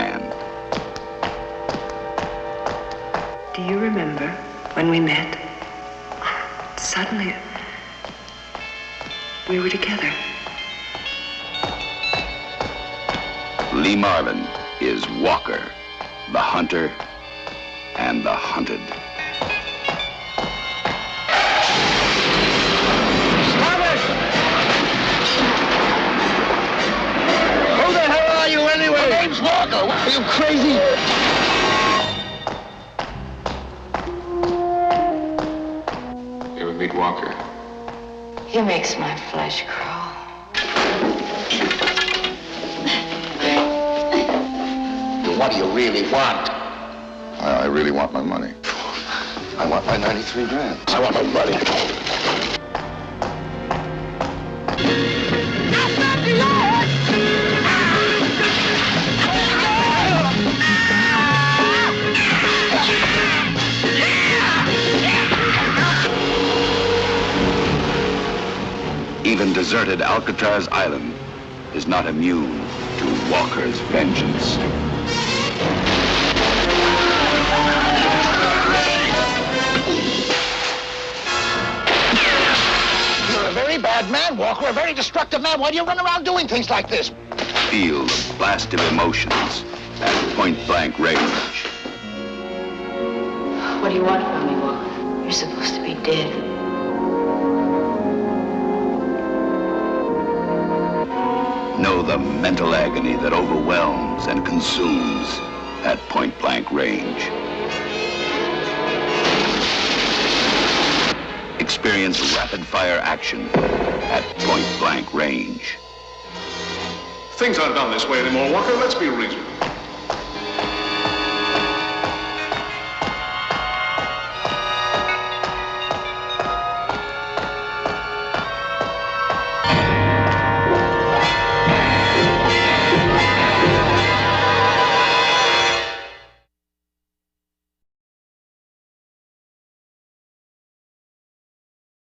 man. Do you remember when we met? Suddenly, we were together. Lee Marvin is Walker, the hunter and the hunted. Stop it! Who the hell are you anyway? My name's Walker. Are you crazy? You ever meet Walker? He makes my flesh crawl. What do you really want? I really want my money. I want my 93 grand. I want my money. Even deserted Alcatraz Island is not immune to Walker's vengeance. You're a very bad man, Walker, a very destructive man. Why do you run around doing things like this? Feel the blast of emotions at point-blank range. What do you want from me, Walker? You're supposed to be dead. Know the mental agony that overwhelms and consumes at point-blank range. Experience rapid-fire action at point-blank range. Things aren't done this way anymore, Walker. Let's be reasonable.